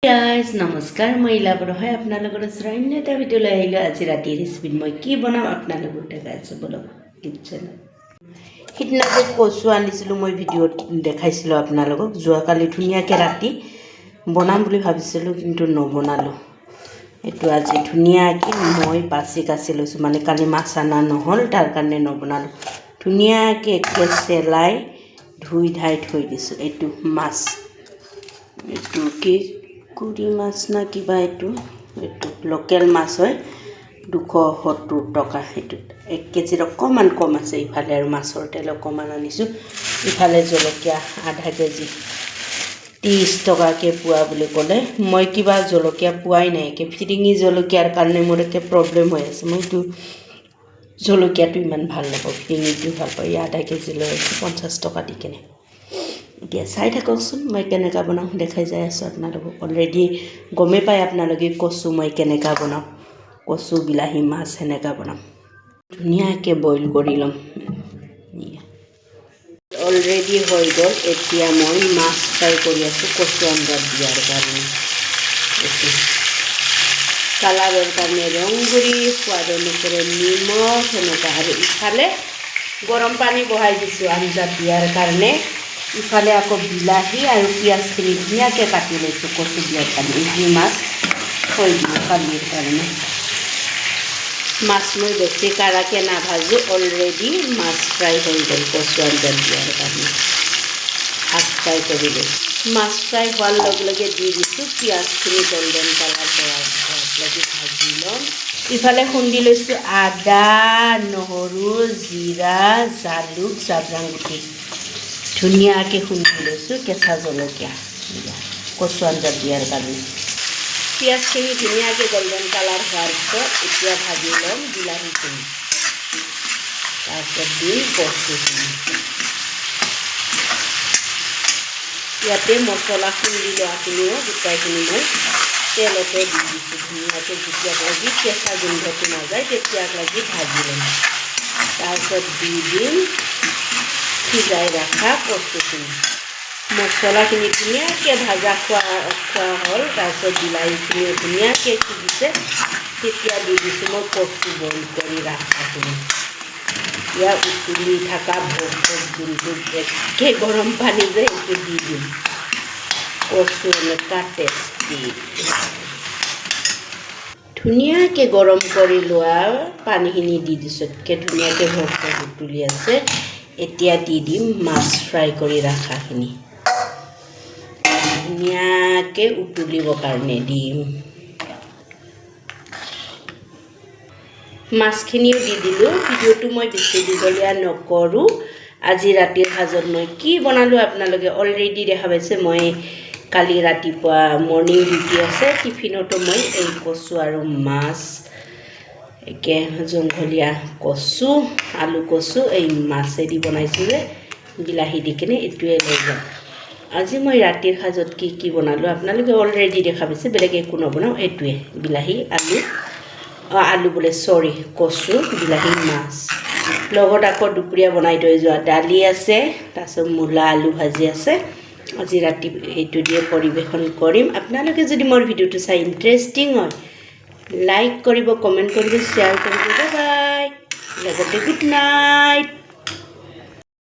guys নমস্কাৰ মই ইলাবৰ হয় আপোনালোকৰ ওচৰত অন্য এটা ভিডিঅ' লৈ আহিলোঁ আজি ৰাতিৰ ৰেচিপিত মই কি বনাম আপোনালোকক দেখাইছোঁ বলক কিটচেনত সিদিনা যে কচু আনিছিলোঁ মই ভিডিঅ'ত দেখাইছিলোঁ আপোনালোকক যোৱাকালি ধুনীয়াকৈ ৰাতি বনাম বুলি ভাবিছিলোঁ কিন্তু নবনালোঁ এইটো আজি ধুনীয়াকৈ মই বাচি কাচি লৈছোঁ মানে কালি মাছ অনা নহ'ল তাৰ কাৰণে নবনালোঁ ধুনীয়াকৈ একে চেলাই ধুই ধাই থৈ দিছোঁ এইটো মাছ এইটো কি কুৰি মাছ না কিবা এইটো লোকেল মাছ হয় 270 টকা এইটো 1 কেজিৰ অকণমান কম আছে ইফালে আৰু মাছৰ তেল অকণমান আনিছোঁ ইফালে জলকীয়া আধা কেজি 30 টকাকৈ পোৱা বুলি ক'লে মই কিবা জলকীয়া পোৱাই নাই একে ফিৰিঙি জলকীয়াৰ কাৰণে মোৰ একে প্ৰব্লেম হৈ আছে মইতো জলকীয়াটো ইমান ভাল নাপাওঁ ফিৰিঙিটো ভাল পাওঁ আধা কেজি লৈ 50 টকা দি কিনে এতিয়া চাই থাককচোন মই কেনেকৈ বনাওঁ দেখাই যাই আছোঁ আপোনালোকক অলৰেডি গমেই পায় আপোনালোকে কচু মই কেনেকৈ বনাওঁ কচু বিলাহী মাছ সেনেকৈ বনাম ধুনীয়াকৈ বইল কৰি ল'ম অলৰেডি হৈ গ'ল এতিয়া মই মাছ ফ্ৰাই কৰি আছোঁ কচু আঞ্জাত দিয়াৰ কাৰণে এইটো কালাৰৰ কাৰণে ৰং গুড়ি সোৱাদ অনুসৰি নিমখ সেনেকুৱা আৰু ইফালে গৰম পানী বহাই দিছোঁ আঞ্জাত দিয়াৰ কাৰণে ইফালে আকৌ বিলাহী আৰু পিঁয়াজখিনি ধুনীয়াকৈ কাটি লৈছোঁ কচু দিয়াৰ কাৰণে এইখিনি মাছ থৈ দিওঁ কালিৰ কাৰণে মাছ মই বেছি কাঢ়াকৈ নাভাজোঁ অলৰেডি মাছ ফ্ৰাই হৈ গ'ল কচু আঞ্জাত দিয়াৰ কাৰণে হাফ ফ্ৰাই কৰি লৈছোঁ মাছ ফ্ৰাই হোৱাৰ লগে লগে দি দিছোঁ পিঁয়াজখিনি গোল্ডেন কালাৰ হোৱাৰ লগে ভাজি ল'ম ইফালে খুন্দি লৈছোঁ আদা নহৰু জিৰা জালুক জাব্ৰাং গুটি ধুনীয়াকৈ খুন্দি লৈছোঁ কেঁচা জলকীয়া কচু আঞ্জাত দিয়াৰ কাৰণে পিঁয়াজখিনি ধুনীয়াকৈ গোল্ডেন কালাৰ হোৱাৰ পিছত এতিয়া ভাজি ল'ম বিলাহীখিনি তাৰপিছত দিম কচুখিনি ইয়াতে মছলা খুন্দি লোৱাখিনিও গোটাইখিনি মই তেলতে দি দিছোঁ ধুনীয়াকৈ যেতিয়ালৈকে কেঁচা গোন্ধটো নাযায় তেতিয়ালৈকে ভাজি ল'ম তাৰপিছত দি দিম সিজাই ৰখা কচুখিনি মছলাখিনি ধুনীয়াকৈ ভাজা খোৱা হ'ল তাৰপিছত বিলাহীখিনিও ধুনীয়াকৈ সিজিছে তেতিয়া দি দিছোঁ মই কচু বইল কৰি ৰখাখিনি এতিয়া উতলি থকা ভোক যোনটো একে গৰম পানী যে সেইটো দি দিম কচু এনেকুৱা টেষ্টি ধুনীয়াকৈ গৰম কৰি লোৱা পানীখিনি দি দিছোঁ একে ধুনীয়াকৈ ভোক উতলি আছে এতিয়া দি দিম মাছ ফ্ৰাই কৰি ৰখাখিনি ধুনীয়াকৈ উতলিবৰ কাৰণে দিম মাছখিনিও দি দিলোঁ ভিডিঅ'টো মই বেছি দীঘলীয়া নকৰোঁ আজি ৰাতিৰ সাজত মই কি বনালোঁ আপোনালোকে অলৰেডি দেখা পাইছে মই কালি ৰাতিপুৱা মৰ্ণিং ডিউটি আছে টিফিনতো মই এই কচু আৰু মাছ একে জংঘলীয়া কচু আলু কচু এই মাছেদি বনাইছোঁ যে বিলাহী দি কিনে এইটোৱে লৈ যাম আজি মই ৰাতিৰ সাজত কি বনালোঁ আপোনালোকে অলৰেডি দেখা পাইছে বেলেগ একো নবনাওঁ এইটোৱে বিলাহী আলু বোলে চৰি কচু বিলাহী মাছ লগত আকৌ দুপৰীয়া বনাই থৈ যোৱা দালি আছে তাৰপিছত মূলা আলু ভাজি আছে আজি ৰাতি এইটো দিয়ে পৰিৱেশন কৰিম আপোনালোকে যদি মোৰ ভিডিঅ'টো চাই ইণ্টাৰেষ্টিং হয় লাইক কৰিব কমেণ্ট কৰিব শ্বেয়াৰ কৰিব বাই লগতে গুড নাইট